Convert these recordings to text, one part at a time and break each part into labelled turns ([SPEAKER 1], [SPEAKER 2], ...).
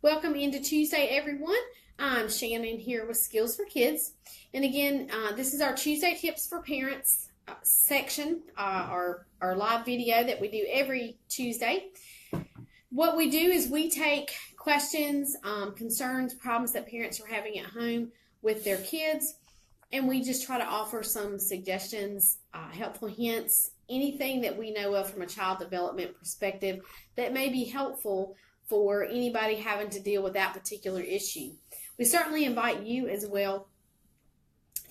[SPEAKER 1] Welcome into Tuesday, everyone. I'm Shannon here with Skills for Kids. And again, this is our Tuesday Tips for Parents section, our live video that we do every Tuesday. What we do is we take questions, concerns, problems that parents are having at home with their kids, and we just try to offer some suggestions, helpful hints, anything that we know of from a child development perspective that may be helpful for anybody having to deal with that particular issue. We certainly invite you as well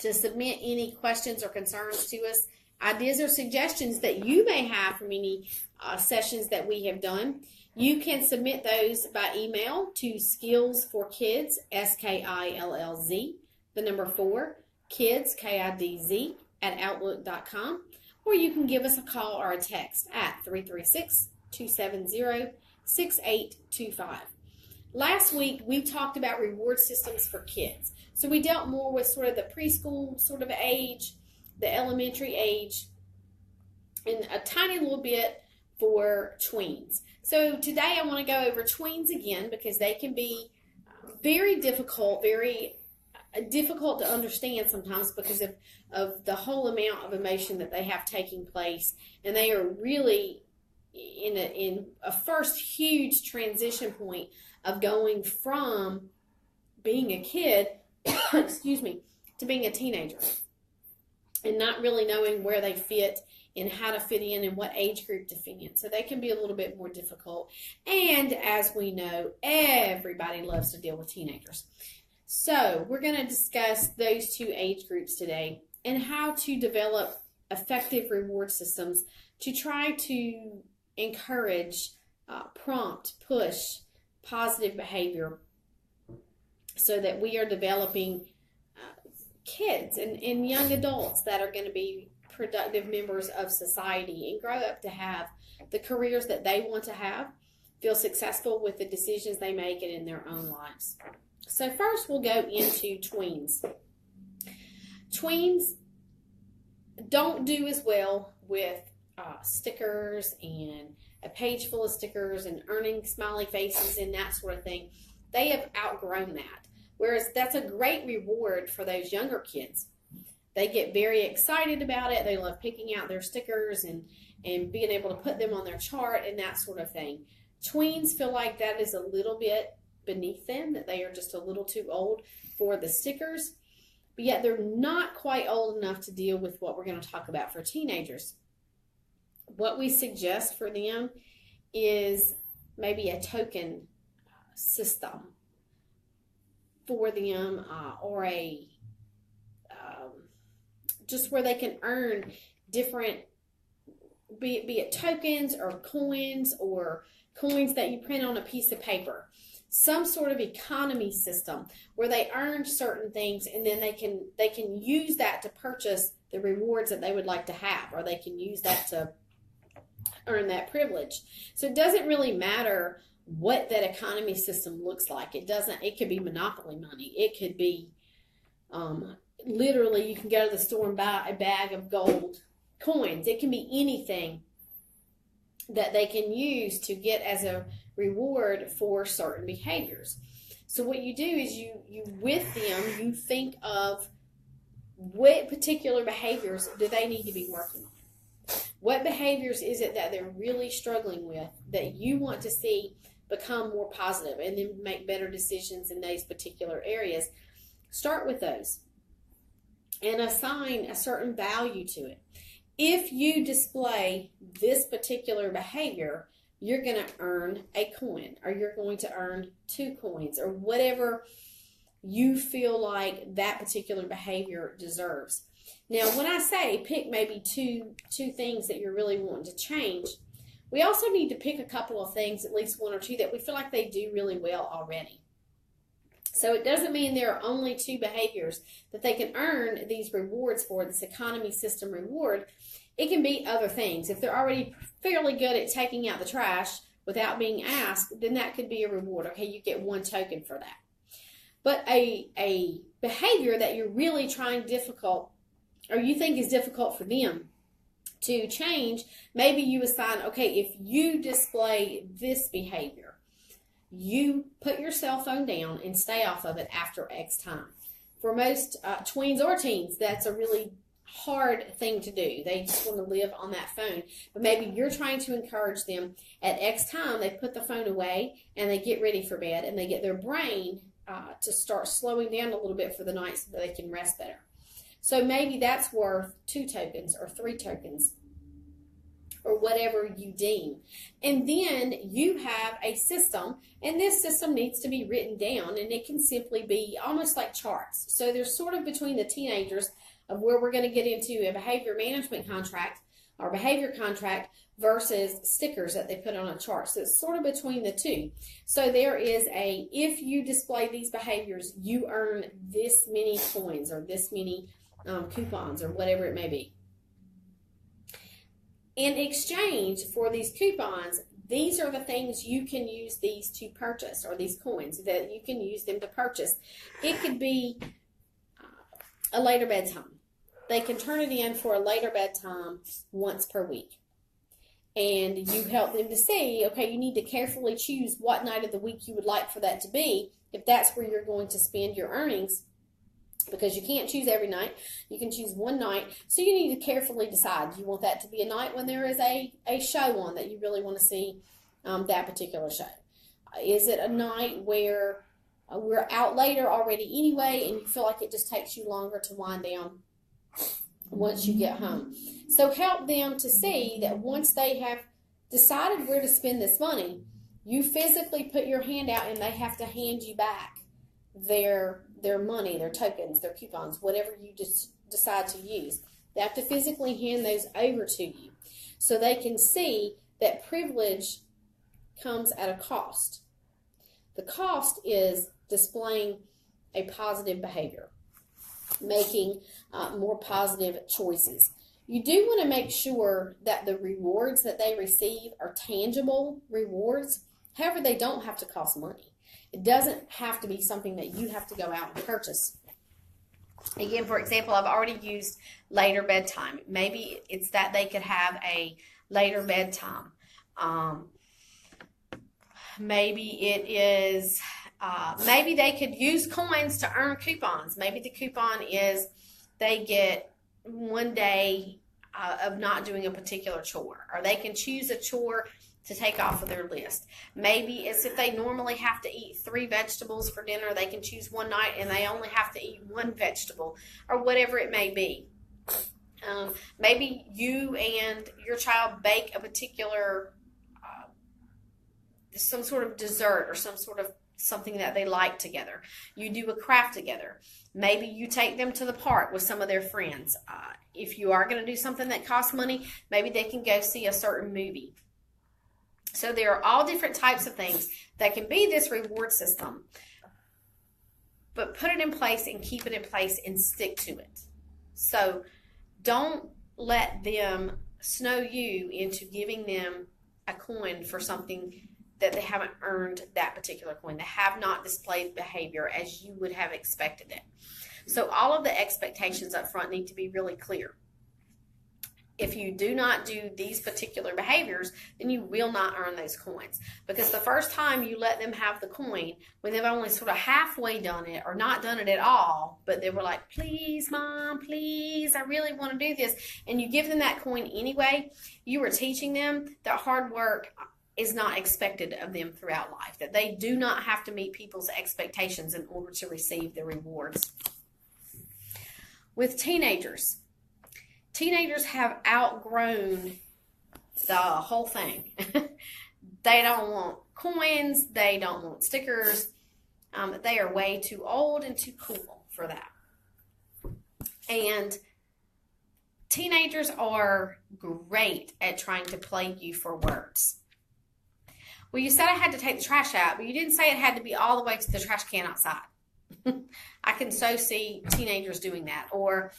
[SPEAKER 1] to submit any questions or concerns to us, ideas or suggestions that you may have from any sessions that we have done. You can submit those by email to skillsforkids, SKILLZ, the number 4, kids, KIDZ, at outlook.com, or you can give us a call or a text at 336-270-6825. Last week, we talked about reward systems for kids. So we dealt more with sort of the preschool sort of age, the elementary age, and a tiny little bit for tweens. So today I want to go over tweens again because they can be very difficult to understand sometimes because of the whole amount of emotion that they have taking place. And they are really in a first huge transition point of going from being a kid, excuse me, to being a teenager and not really knowing where they fit and how to fit in and what age group to fit in. So they can be a little bit more difficult. And as we know, everybody loves to deal with teenagers. So we're going to discuss those two age groups today and how to develop effective reward systems to try to encourage, prompt, push positive behavior so that we are developing kids and young adults that are going to be productive members of society and grow up to have the careers that they want to have, feel successful with the decisions they make and in their own lives. So first we'll go into tweens. Tweens don't do as well with stickers and a page full of stickers and earning smiley faces and that sort of thing. They have outgrown that. Whereas that's a great reward for those younger kids. They get very excited about it. They love picking out their stickers and being able to put them on their chart and that sort of thing. Tweens feel like that is a little bit beneath them, that they are just a little too old for the stickers, but yet they're not quite old enough to deal with what we're going to talk about for teenagers. What we suggest for them is maybe a token system for them, or a just where they can earn different, be it tokens or coins that you print on a piece of paper. Some sort of economy system where they earn certain things and then they can use that to purchase the rewards that they would like to have, or they can use that to earn that privilege. So it doesn't really matter what that economy system looks like. It could be monopoly money. It could be literally you can go to the store and buy a bag of gold coins. It can be anything that they can use to get as a reward for certain behaviors. So what you do is you with them, you think of what particular behaviors do they need to be working on. What behaviors is it that they're really struggling with that you want to see become more positive and then make better decisions in those particular areas? Start with those and assign a certain value to it. If you display this particular behavior, you're going to earn a coin, or you're going to earn 2 coins, or whatever you feel like that particular behavior deserves. Now, when I say pick maybe two things that you're really wanting to change, we also need to pick a couple of things, at least 1 or 2, that we feel like they do really well already. So it doesn't mean there are only 2 behaviors that they can earn these rewards for, this economy system reward. It can be other things. If they're already fairly good at taking out the trash without being asked, then that could be a reward. Okay, you get 1 token for that. But a behavior that you're really trying difficult, or you think is difficult for them to change, maybe you assign, okay, if you display this behavior, you put your cell phone down and stay off of it after X time. For most tweens or teens, that's a really hard thing to do. They just want to live on that phone. But maybe you're trying to encourage them at X time, they put the phone away and they get ready for bed and they get their brain to start slowing down a little bit for the night so that they can rest better. So maybe that's worth 2 tokens or 3 tokens or whatever you deem. And then you have a system, and this system needs to be written down, and it can simply be almost like charts. So there's sort of between the teenagers of where we're going to get into a behavior management contract or behavior contract versus stickers that they put on a chart. So it's sort of between the two. So there is a, if you display these behaviors, you earn this many coins or this many coupons or whatever it may be. In exchange for these coupons, these are the things you can use these to purchase, or these coins that you can use them to purchase. It could be a later bedtime. They can turn it in for a later bedtime once per week. And you help them to see, okay, you need to carefully choose what night of the week you would like for that to be, if that's where you're going to spend your earnings. Because you can't choose every night. You can choose one night. So you need to carefully decide. Do you want that to be a night when there is a show on that you really want to see that particular show? Is it a night where we're out later already anyway and you feel like it just takes you longer to wind down once you get home? So help them to see that once they have decided where to spend this money, you physically put your hand out and they have to hand you back their money, their tokens, their coupons, whatever you just decide to use. They have to physically hand those over to you so they can see that privilege comes at a cost. The cost is displaying a positive behavior, making more positive choices. You do want to make sure that the rewards that they receive are tangible rewards. However, they don't have to cost money. It doesn't have to be something that you have to go out and purchase. Again, for example, I've already used later bedtime. Maybe it's that they could have a later bedtime. Maybe it is, maybe they could use coins to earn coupons. Maybe the coupon is they get 1 day of not doing a particular chore, or they can choose a chore to take off of their list. Maybe it's if they normally have to eat 3 vegetables for dinner, they can choose one night and they only have to eat 1 vegetable, or whatever it may be. Maybe you and your child bake a particular, some sort of dessert or some sort of something that they like together. You do a craft together. Maybe you take them to the park with some of their friends. If you are going to do something that costs money, maybe they can go see a certain movie. So there are all different types of things that can be this reward system, but put it in place and keep it in place and stick to it. So don't let them snow you into giving them a coin for something that they haven't earned that particular coin. They have not displayed behavior as you would have expected it. So all of the expectations up front need to be really clear. If you do not do these particular behaviors, then you will not earn those coins. Because the first time you let them have the coin, when they've only sort of halfway done it or not done it at all, but they were like, please, Mom, please, I really want to do this, and you give them that coin anyway, you are teaching them that hard work is not expected of them throughout life, that they do not have to meet people's expectations in order to receive the rewards. With teenagers have outgrown the whole thing. They don't want coins. They don't want stickers. They are way too old and too cool for that. And teenagers are great at trying to play you for words. Well, you said I had to take the trash out, but you didn't say it had to be all the way to the trash can outside. I can so see teenagers doing that. Or,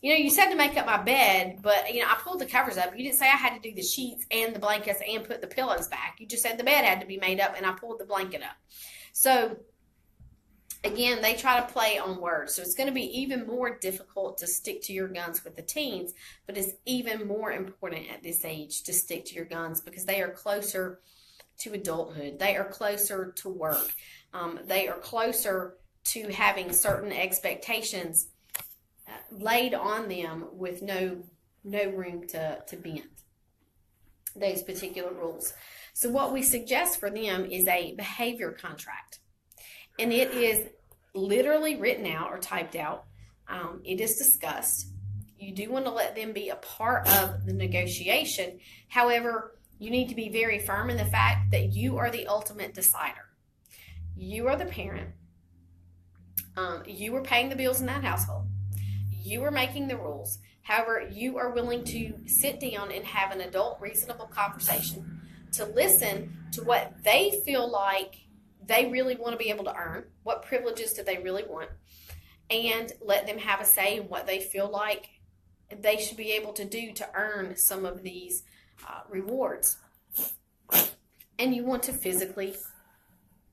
[SPEAKER 1] you said to make up my bed, but, I pulled the covers up. You didn't say I had to do the sheets and the blankets and put the pillows back. You just said the bed had to be made up and I pulled the blanket up. So, again, they try to play on words. So it's going to be even more difficult to stick to your guns with the teens, but it's even more important at this age to stick to your guns because they are closer to adulthood. They are closer to work. They are closer to having certain expectations laid on them with no room to bend those particular rules. So what we suggest for them is a behavior contract. And it is literally written out or typed out. It is discussed. You do want to let them be a part of the negotiation. However, you need to be very firm in the fact that you are the ultimate decider. You are the parent. You are paying the bills in that household. You are making the rules. However, you are willing to sit down and have an adult, reasonable conversation to listen to what they feel like they really want to be able to earn. What privileges do they really want? And let them have a say in what they feel like they should be able to do to earn some of these rewards. And you want to physically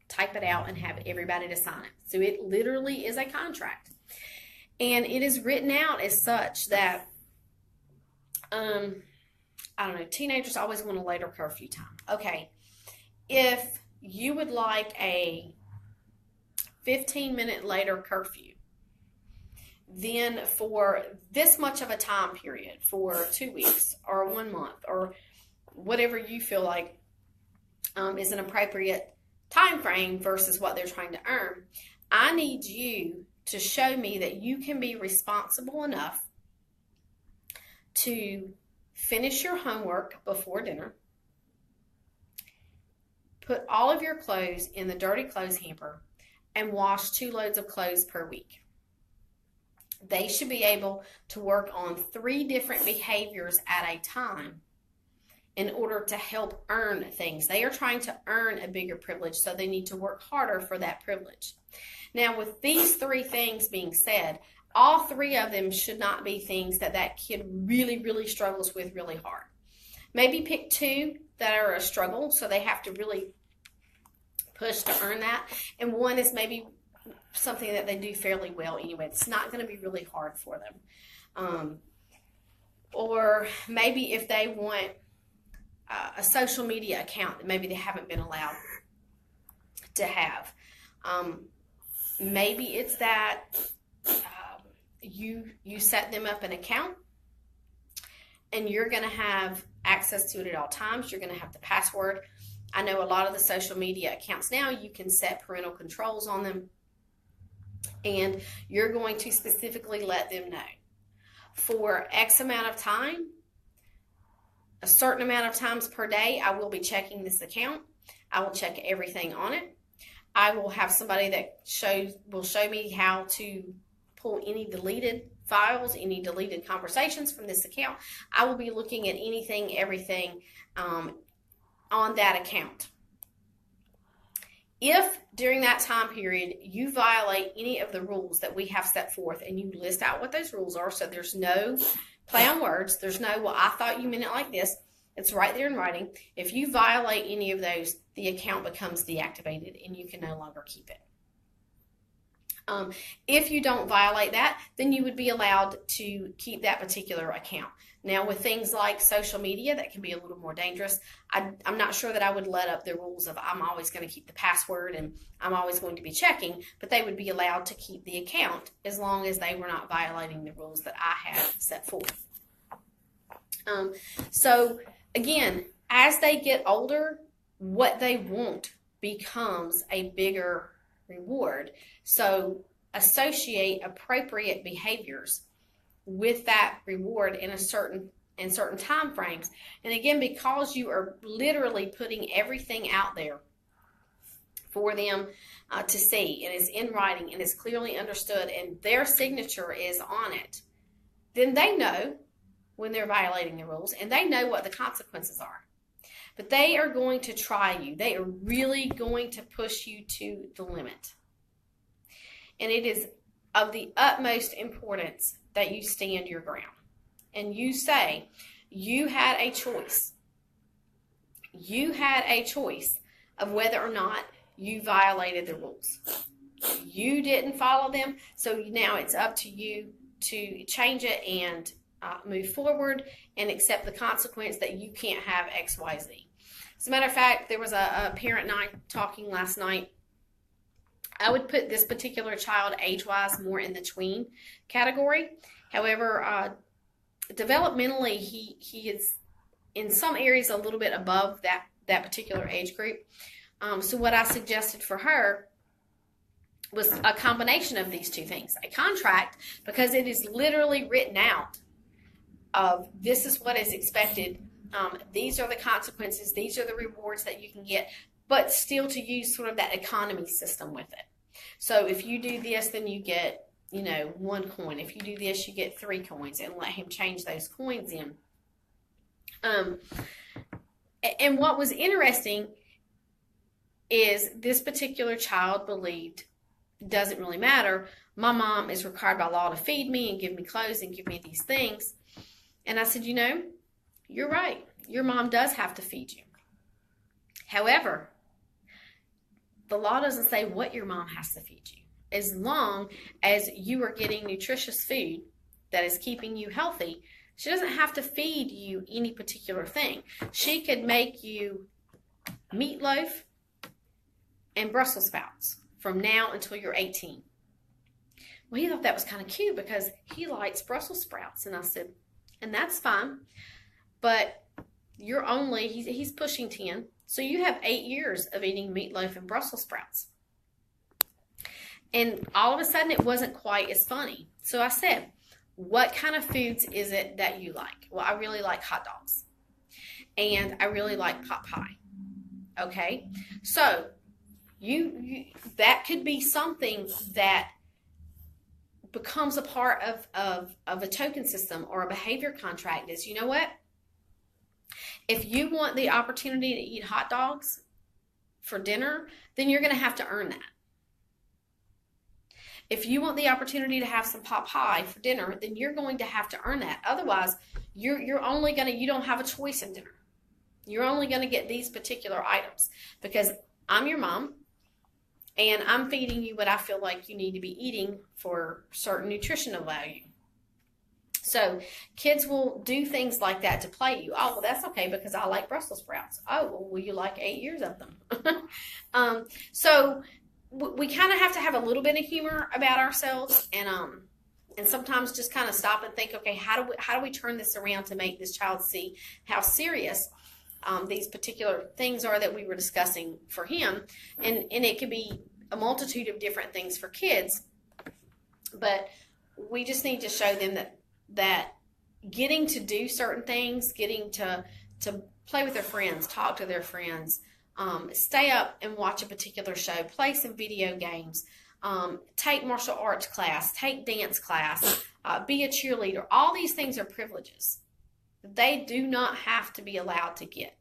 [SPEAKER 1] type it out and have everybody to sign it. So it literally is a contract. And it is written out as such that, I don't know, teenagers always want a later curfew time. Okay, if you would like a 15-minute later curfew, then for this much of a time period, for 2 weeks or 1 month or whatever you feel like is an appropriate time frame versus what they're trying to earn, I need you to show me that you can be responsible enough to finish your homework before dinner, put all of your clothes in the dirty clothes hamper, and wash 2 loads of clothes per week. They should be able to work on 3 different behaviors at a time in order to help earn things. They are trying to earn a bigger privilege, so they need to work harder for that privilege. Now, with these 3 things being said, all 3 of them should not be things that that kid really, really struggles with really hard. Maybe pick 2 that are a struggle, so they have to really push to earn that. And 1 is maybe something that they do fairly well anyway. It's not going to be really hard for them. Or maybe if they want a social media account that maybe they haven't been allowed to have. Maybe it's that you set them up an account and you're going to have access to it at all times. You're going to have the password. I know a lot of the social media accounts now, you can set parental controls on them, and you're going to specifically let them know for X amount of time, a certain amount of times per day, I will be checking this account. I will check everything on it. I will have somebody that will show me how to pull any deleted files, any deleted conversations from this account. I will be looking at anything, everything on that account. If during that time period you violate any of the rules that we have set forth and you list out what those rules are, so there's no play on words, there's no, well, I thought you meant it like this. It's right there in writing. If you violate any of those, the account becomes deactivated and you can no longer keep it. If you don't violate that, then you would be allowed to keep that particular account. Now, with things like social media, that can be a little more dangerous. I'm not sure that I would let up the rules of I'm always going to keep the password and I'm always going to be checking, but they would be allowed to keep the account as long as they were not violating the rules that I have set forth. So, again, as they get older, what they want becomes a bigger reward. So associate appropriate behaviors with that reward in certain time frames. And again, because you are literally putting everything out there for them to see, and it's in writing and it's clearly understood and their signature is on it, then they know when they're violating the rules and they know what the consequences are. But they are going to try you. They are really going to push you to the limit. And it is of the utmost importance that you stand your ground. And you say, you had a choice. You had a choice of whether or not you violated the rules. You didn't follow them, so now it's up to you to change it and move forward and accept the consequence that you can't have X, Y, Z. As a matter of fact, there was a parent night talking last night. I would put this particular child age-wise more in the tween category. However, developmentally, he is in some areas a little bit above that particular age group. So what I suggested for her was a combination of these two things. A contract, because it is literally written out of this is what is expected. These are the consequences. These are the rewards that you can get, but still to use sort of that economy system with it. So if you do this, then you get, 1 coin. If you do this, you get 3 coins, and let him change those coins in. And what was interesting is this particular child believed it doesn't really matter. My mom is required by law to feed me and give me clothes and give me these things. And I said, you're right. Your mom does have to feed you. However, the law doesn't say what your mom has to feed you. As long as you are getting nutritious food that is keeping you healthy, she doesn't have to feed you any particular thing. She could make you meatloaf and Brussels sprouts from now until you're 18. Well, he thought that was kind of cute because he likes Brussels sprouts. And I said, and that's fine, but he's pushing 10. So you have 8 years of eating meatloaf and Brussels sprouts. And all of a sudden it wasn't quite as funny. So I said, what kind of foods is it that you like? Well, I really like hot dogs. And I really like pot pie. Okay? So you that could be something that becomes a part of a token system or a behavior contract is, you know what? If you want the opportunity to eat hot dogs for dinner, then you're going to have to earn that. If you want the opportunity to have some pot pie for dinner, then you're going to have to earn that. Otherwise, you don't have a choice in dinner. You're only going to get these particular items because I'm your mom and I'm feeding you what I feel like you need to be eating for certain nutritional value. So kids will do things like that to play you. Oh, well, that's okay because I like Brussels sprouts. Oh, well, will you like 8 years of them? So we kind of have to have a little bit of humor about ourselves and sometimes just kind of stop and think, okay, how do we turn this around to make this child see how serious these particular things are that we were discussing for him. And it could be a multitude of different things for kids, but we just need to show them that getting to do certain things, getting to play with their friends, talk to their friends, stay up and watch a particular show, play some video games, take martial arts class, take dance class, be a cheerleader. All these things are privileges. They do not have to be allowed to get.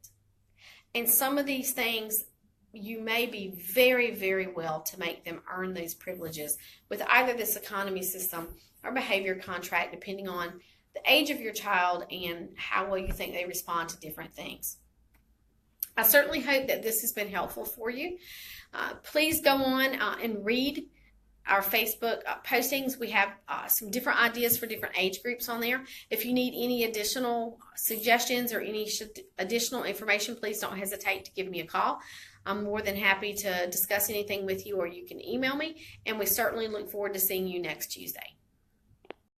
[SPEAKER 1] And some of these things, you may be very, very well to make them earn those privileges with either this economy system or behavior contract, depending on the age of your child and how well you think they respond to different things. I certainly hope that this has been helpful for you. Please go on and read our Facebook postings. We have some different ideas for different age groups on there. If you need any additional suggestions or any additional information, please don't hesitate to give me a call. I'm more than happy to discuss anything with you, or you can email me, and we certainly look forward to seeing you next Tuesday.